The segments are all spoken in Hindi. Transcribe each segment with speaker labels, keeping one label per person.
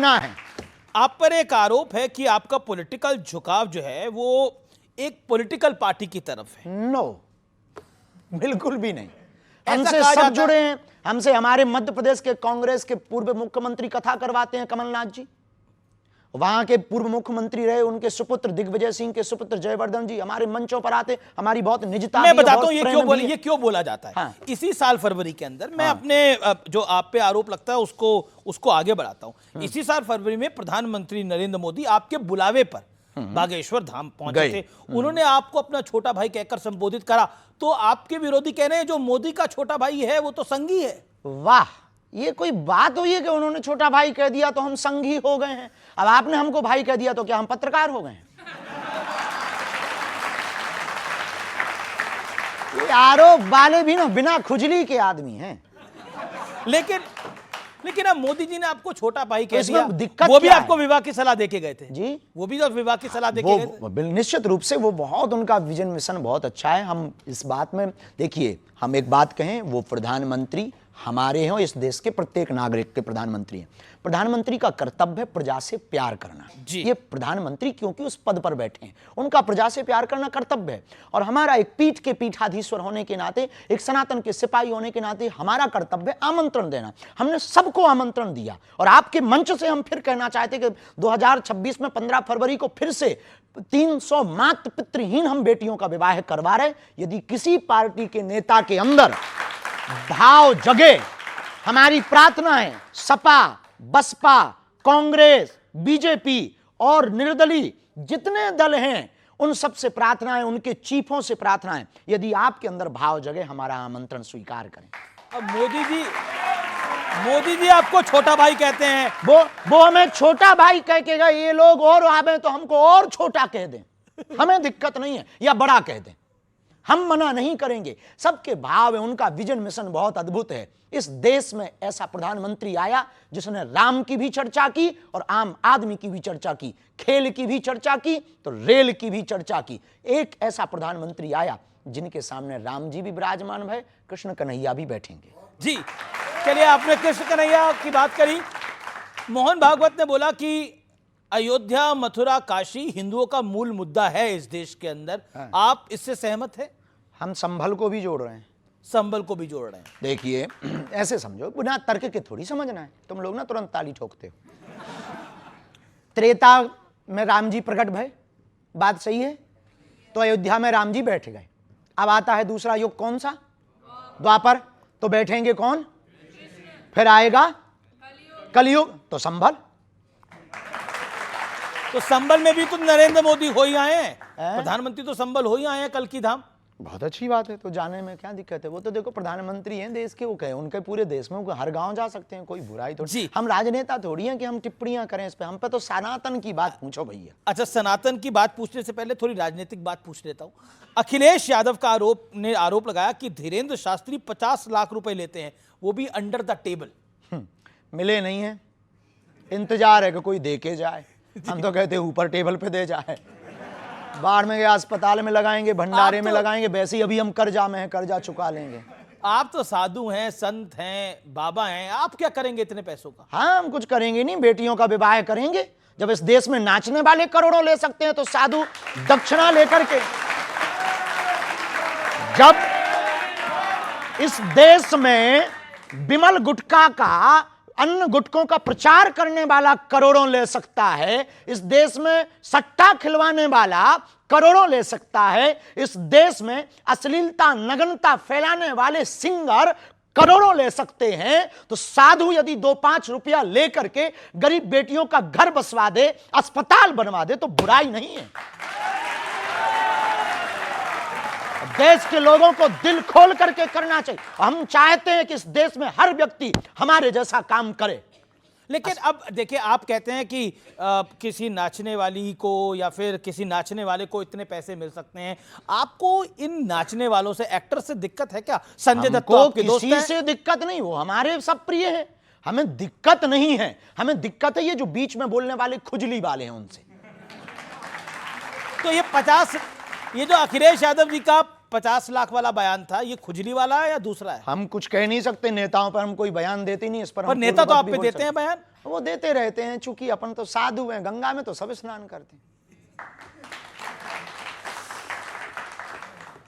Speaker 1: बना है।
Speaker 2: आप पर एक आरोप है कि आपका पॉलिटिकल झुकाव जो है वो एक पॉलिटिकल पार्टी की तरफ है।
Speaker 1: नो, बिल्कुल भी नहीं।
Speaker 2: ऐसा
Speaker 1: हमसे
Speaker 2: कहा
Speaker 1: सब
Speaker 2: जाता
Speaker 1: जुड़े हैं। हमसे हमारे मध्य प्रदेश के कांग्रेस के पूर्व मुख्यमंत्री कथा करवाते हैं, कमलनाथ जी। वहां के पूर्व मुख्यमंत्री रहे, उनके सुपुत्र दिग्विजय सिंह के सुपुत्र जयवर्धन जी हमारे मंचों पर आते। हमारी बहुत निजता
Speaker 2: मैं
Speaker 1: भी है,
Speaker 2: बताता
Speaker 1: बहुत
Speaker 2: हूं
Speaker 1: प्रेम
Speaker 2: ये क्यों बोला जाता है।
Speaker 1: हाँ।
Speaker 2: इसी साल फरवरी के अंदर मैं अपने जो आप पे आरोप लगता है उसको आगे बढ़ाता हूं। इसी साल फरवरी में प्रधानमंत्री नरेंद्र मोदी आपके बुलावे पर बागेश्वर धाम पहुंचे थे। उन्होंने आपको अपना छोटा भाई कहकर संबोधित करा, तो आपके विरोधी कह रहे हैं जो मोदी का छोटा भाई है वो तो संगी है।
Speaker 1: वाह, ये कोई बात हुई है कि उन्होंने छोटा भाई कह दिया तो हम संगी हो गए हैं? अब आपने हमको भाई कह दिया तो क्या हम पत्रकार हो गए हैं? ये आरोप वाले भी ना बिना खुजली के आदमी हैं।
Speaker 2: लेकिन अब मोदी जी ने आपको छोटा भाई कह
Speaker 1: इसमें
Speaker 2: दिया,
Speaker 1: दिक्कत
Speaker 2: वो भी
Speaker 1: क्या
Speaker 2: आपको
Speaker 1: है?
Speaker 2: विवाह की सलाह देके गए थे
Speaker 1: जी,
Speaker 2: वो भी विवाह की सलाह देके गए थे।
Speaker 1: निश्चित रूप से वो बहुत, उनका विजन मिशन बहुत अच्छा है। हम इस बात में देखिए, हम एक बात कहें, वो प्रधानमंत्री हमारे हैं और इस देश के प्रत्येक नागरिक के प्रधानमंत्री हैं। प्रधानमंत्री का कर्तव्य है प्रजा से प्यार करना। ये प्रधानमंत्री क्योंकि उस पद पर बैठे हैं, उनका प्रजा से प्यार करना कर्तव्य है। और हमारा एक पीठ के पीठाधीश्वर होने के नाते, एक सनातन के सिपाही होने के नाते हमारा कर्तव्य है आमंत्रण देना। हमने सबको आमंत्रण दिया और आपके मंच से हम फिर कहना चाहते कि 2026 में 15 फरवरी को फिर से 300 मातृ पितृहीन हम बेटियों का विवाह करवा रहे। यदि किसी पार्टी के नेता के अंदर भाव जगे, हमारी प्रार्थना है सपा, बसपा, कांग्रेस, बीजेपी और निर्दलीय जितने दल हैं उन सब से प्रार्थना है, उनके चीफों से प्रार्थना है, यदि आपके अंदर भाव जगे हमारा आमंत्रण स्वीकार करें।
Speaker 2: अब मोदी जी आपको छोटा भाई कहते हैं।
Speaker 1: वो हमें छोटा भाई कह के गए, ये लोग और आवे तो हमको और छोटा कह दें, हमें दिक्कत नहीं है, या बड़ा कह दें, हम मना नहीं करेंगे। सबके भाव है, उनका विजन मिशन बहुत अद्भुत है। इस देश में ऐसा प्रधानमंत्री आया जिसने राम की भी चर्चा की और आम आदमी की भी चर्चा की, खेल की भी चर्चा की तो रेल की भी चर्चा की। एक ऐसा प्रधानमंत्री आया जिनके सामने राम जी भी विराजमान भय, कृष्ण कन्हैया भी बैठेंगे।
Speaker 2: जी चलिए, आपने कृष्ण कन्हैया की बात करी। मोहन भागवत ने बोला कि अयोध्या, मथुरा, काशी हिंदुओं का मूल मुद्दा है इस देश के अंदर। आप इससे सहमत हैं?
Speaker 1: हम संभल को भी जोड़ रहे हैं,
Speaker 2: संभल को भी जोड़ रहे हैं।
Speaker 1: देखिए, ऐसे समझो, बिना तर्क के थोड़ी समझना है। तुम लोग ना तुरंत ताली ठोकते हो। त्रेता में राम जी प्रकट भय, बात सही है, तो अयोध्या में राम जी बैठ गए। अब आता है दूसरा युग, कौन सा? द्वापर, तो बैठेंगे कौन? फिर आएगा कलयुग, तो संभल।
Speaker 2: तो संभल में भी तो नरेंद्र मोदी हो ही आए हैं, प्रधानमंत्री तो संभल हो ही आए हैं, कल की धाम।
Speaker 1: बहुत अच्छी बात है, तो जाने में क्या दिक्कत है? वो तो देखो प्रधानमंत्री हैं देश के, वो कहे उनके पूरे देश में, हर गांव जा सकते हैं, कोई बुराई तो
Speaker 2: जी।
Speaker 1: हम राजनेता थोड़ी हैं कि हम टिप्पणियां करें इस पे। हम पे तो सनातन की बात पूछो भैया।
Speaker 2: अच्छा, सनातन की बात पूछने से पहले थोड़ी राजनीतिक बात पूछ लेता हूं। अखिलेश यादव का आरोप लगाया कि धीरेन्द्र शास्त्री 50 लाख रुपए लेते हैं, वो भी अंडर द टेबल।
Speaker 1: मिले नहीं है, इंतजार है कि कोई दे के जाए। हम तो कहते ऊपर टेबल पे दे जाए, बाढ़ में गए अस्पताल में लगाएंगे, भंडारे में लगाएंगे, वैसे ही अभी हम कर्जा में हैं, कर्जा चुका लेंगे।
Speaker 2: आप तो साधु हैं, संत हैं, बाबा हैं, आप क्या करेंगे इतने पैसों का?
Speaker 1: हाँ, हम कुछ करेंगे नहीं, बेटियों का विवाह करेंगे। जब इस देश में नाचने वाले करोड़ों ले सकते हैं तो साधु दक्षिणा लेकर के, जब इस देश में बिमल गुटखा का, अन्य गुटकों का प्रचार करने वाला करोड़ों ले सकता है, इस देश में सट्टा खिलवाने वाला करोड़ों ले सकता है, इस देश में अश्लीलता नग्नता फैलाने वाले सिंगर करोड़ों ले सकते हैं, तो साधु यदि 2-5 रुपया लेकर के गरीब बेटियों का घर बसवा दे, अस्पताल बनवा दे, तो बुराई नहीं है। देश के लोगों को दिल खोल करके करना चाहिए। हम चाहते हैं कि इस देश में हर व्यक्ति हमारे जैसा काम करे।
Speaker 2: लेकिन अब देखिए, आप कहते हैं कि किसी नाचने वाली को या फिर किसी नाचने वाले को इतने पैसे मिल सकते हैं। आपको इन नाचने वालों से, एक्टर से दिक्कत है क्या? संजय दत्त तो आपके दोस्त हैं।
Speaker 1: किसी से दिक्कत नहीं, वो हमारे सब प्रिय है, हमें दिक्कत नहीं है। हमें दिक्कत है ये जो बीच में बोलने वाले खुजली वाले हैं, उनसे।
Speaker 2: तो ये जो अखिलेश यादव जी का 50 लाख वाला बयान था, ये खुजली वाला है या दूसरा है?
Speaker 1: हम कुछ कह नहीं सकते, नेताओं पर हम कोई बयान देते नहीं, इस पर
Speaker 2: नेता तो आप पे देते हैं बयान।
Speaker 1: वो देते रहते हैं, चूंकि अपन तो साधु हैं, गंगा में तो सब स्नान करते हैं।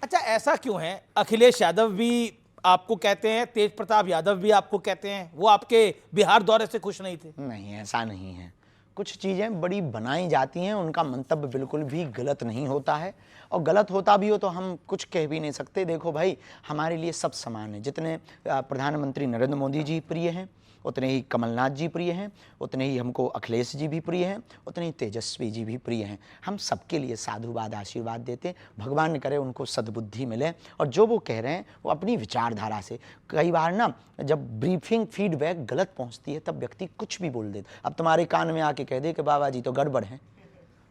Speaker 2: अच्छा, ऐसा क्यों है? अखिलेश यादव भी आपको कहते हैं, तेज प्रताप यादव भी आपको कहते हैं, वो आपके बिहार दौरे से खुश नहीं थे।
Speaker 1: नहीं, ऐसा नहीं है। कुछ चीज़ें बड़ी बनाई जाती हैं, उनका मंतव्य बिल्कुल भी गलत नहीं होता है, और गलत होता भी हो तो हम कुछ कह भी नहीं सकते। देखो भाई, हमारे लिए सब समान है। जितने प्रधानमंत्री नरेंद्र मोदी जी प्रिय हैं, उतने ही कमलनाथ जी प्रिय हैं, उतने ही हमको अखिलेश जी भी प्रिय हैं, उतने ही तेजस्वी जी भी प्रिय हैं। हम सबके लिए साधुवाद आशीर्वाद देते हैं। भगवान करे उनको सद्बुद्धि मिले, और जो वो कह रहे हैं वो अपनी विचारधारा से। कई बार ना जब ब्रीफिंग फीडबैक गलत पहुंचती है तब व्यक्ति कुछ भी बोल देता। अब तुम्हारे कान में आके कह दे कि बाबा जी तो गड़बड़ है,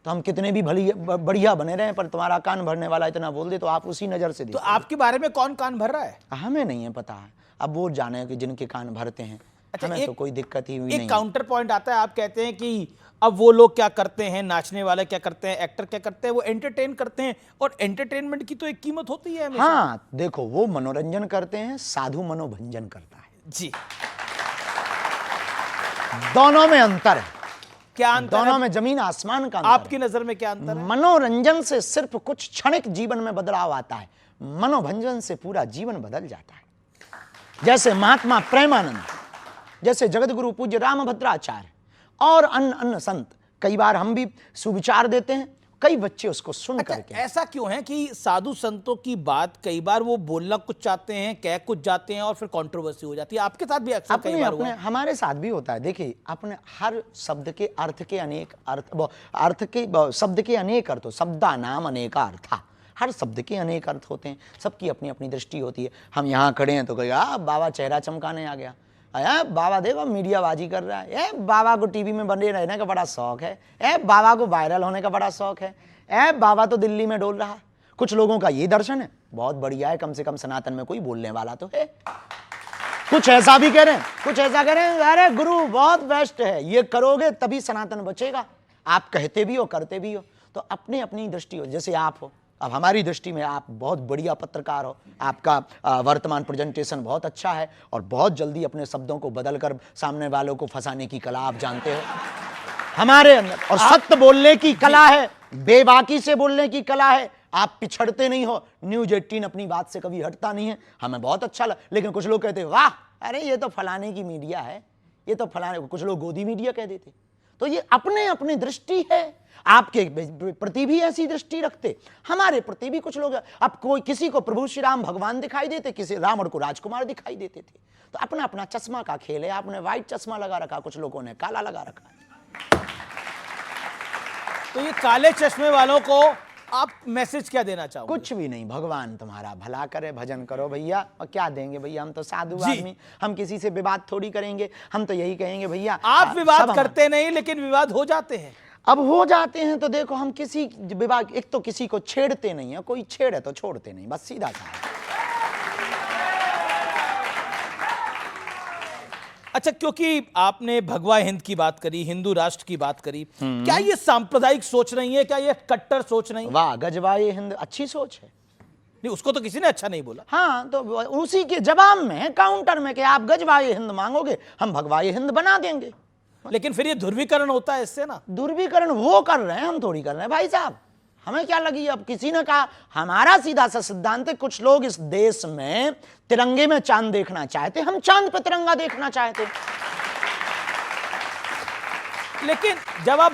Speaker 1: तो हम कितने भी बढ़िया बने रहे, पर तुम्हारा कान भरने वाला इतना बोल दे तो आप उसी नज़र से
Speaker 2: तो आपके बारे में कौन कान भर रहा है?
Speaker 1: हमें नहीं है पता है। अब वो जाने कि जिनके कान भरते हैं।
Speaker 2: अच्छा,
Speaker 1: हमें तो कोई दिक्कत ही हुई नहीं।
Speaker 2: एक काउंटर पॉइंट आता है, आप कहते हैं कि अब वो लोग क्या करते हैं, नाचने वाले क्या करते हैं, एक्टर क्या करते हैं, वो एंटरटेन करते हैं, और एंटरटेनमेंट की तो एक कीमत होती है हमेशा।
Speaker 1: हाँ, देखो, वो मनोरंजन करते हैं, साधु मनोभंजन करता है।
Speaker 2: जी,
Speaker 1: दोनों में अंतर है।
Speaker 2: क्या अंतर
Speaker 1: दोनों
Speaker 2: है?
Speaker 1: में जमीन आसमान का अंतर
Speaker 2: आपकी नजर में क्या अंतर
Speaker 1: है।
Speaker 2: है?
Speaker 1: मनोरंजन से सिर्फ कुछ क्षणिक जीवन में बदलाव आता है, मनोभंजन से पूरा जीवन बदल जाता है। जैसे महात्मा प्रेमानंद, जैसे जगतगुरु पूज्य रामभद्राचार्य और अन्य अन्य संत, कई बार हम भी सुविचार देते हैं, कई बच्चे उसको सुन करके।
Speaker 2: ऐसा क्यों है कि साधु संतों की बात कई बार वो बोलना कुछ चाहते हैं, कह कुछ जाते हैं, और फिर कंट्रोवर्सी हो जाती है? आपके साथ भी अक्सर कई बार हुआ है।
Speaker 1: हमारे साथ भी होता है। देखिए, अपने हर शब्द के अर्थ के अनेक शब्द के अनेक अर्थ, शब्दा नाम अनेका अर्था। हर शब्द के अनेक अर्थ होते हैं, सबकी अपनी अपनी दृष्टि होती है। हम यहाँ खड़े हैं तो कहेगा बाबा चेहरा चमकाने आ गया, बाबा देव मीडियाबाजी कर रहा है, बाबा को टीवी में बने रहने का बड़ा शौक है, बाबा को वायरल होने का बड़ा शौक है, बाबा तो दिल्ली में डोल रहा है। कुछ लोगों का ये दर्शन है, बहुत बढ़िया है, कम से कम सनातन में कोई बोलने वाला तो है। कुछ ऐसा भी कह रहे हैं, कुछ ऐसा कह रहे हैं, अरे गुरु बहुत बेस्ट है, ये करोगे तभी सनातन बचेगा। आप कहते भी हो, करते भी हो, तो अपनी अपनी दृष्टि हो। जैसे आप हो, अब हमारी दृष्टि में आप बहुत बढ़िया पत्रकार हो, आपका वर्तमान प्रेजेंटेशन बहुत अच्छा है, और बहुत जल्दी अपने शब्दों को बदलकर सामने वालों को फंसाने की कला आप जानते हो। हमारे अंदर और सत्य बोलने की कला है, बेबाकी से बोलने की कला है। आप पिछड़ते नहीं हो। न्यूज 18 अपनी बात से कभी हटता नहीं है, हमें बहुत अच्छा लगा। लेकिन कुछ लोग कहते हैं वाह, अरे ये तो फलाने की मीडिया है, ये तो फलाने, कुछ लोग गोदी मीडिया कह देते। तो ये अपने अपनी दृष्टि है। आपके प्रति भी ऐसी दृष्टि रखते, हमारे प्रति भी कुछ लोग। अब कोई किसी को प्रभु श्री राम भगवान दिखाई देते, किसी रावण को राजकुमार दिखाई देते थे। तो अपना अपना चश्मा का खेल है। आपने व्हाइट चश्मा लगा रखा, कुछ लोगों ने काला लगा रखा।
Speaker 2: तो ये काले चश्मे वालों को आप मैसेज क्या देना चाहोगे?
Speaker 1: कुछ भी नहीं, भगवान तुम्हारा भला करे, भजन करो भैया। और क्या देंगे भैया, हम तो साधु आदमी, हम किसी से विवाद थोड़ी करेंगे। हम तो यही कहेंगे भैया,
Speaker 2: आप विवाद करते नहीं, लेकिन विवाद हो जाते हैं।
Speaker 1: अब हो जाते हैं तो देखो, हम किसी विवाद, एक तो किसी को छेड़ते नहीं है, कोई छेड़े तो छोड़ते नहीं, बस सीधा सा है।
Speaker 2: अच्छा, क्योंकि आपने भगवा हिंद की बात करी, हिंदू राष्ट्र की बात करी, क्या ये सांप्रदायिक सोच नहीं है? क्या ये कट्टर सोच नहीं है?
Speaker 1: वाह, गजवाए हिंद अच्छी सोच है।
Speaker 2: नहीं, उसको तो किसी ने अच्छा नहीं बोला।
Speaker 1: हाँ, तो उसी के जवाब में, काउंटर में, कि आप गजवाए हिंद मांगोगे, हम भगवाए हिंद बना देंगे।
Speaker 2: लेकिन फिर ये ध्रुवीकरण होता है इससे ना।
Speaker 1: ध्रुवीकरण वो कर रहे हैं, हम थोड़ी कर रहे हैं भाई साहब। हमें क्या लगी? अब किसी ने कहा, हमारा सीधा सा सिद्धांत है, कुछ लोग इस देश में तिरंगे में चांद देखना चाहते, हम चांद पे तिरंगा देखना चाहते।
Speaker 2: लेकिन जब आप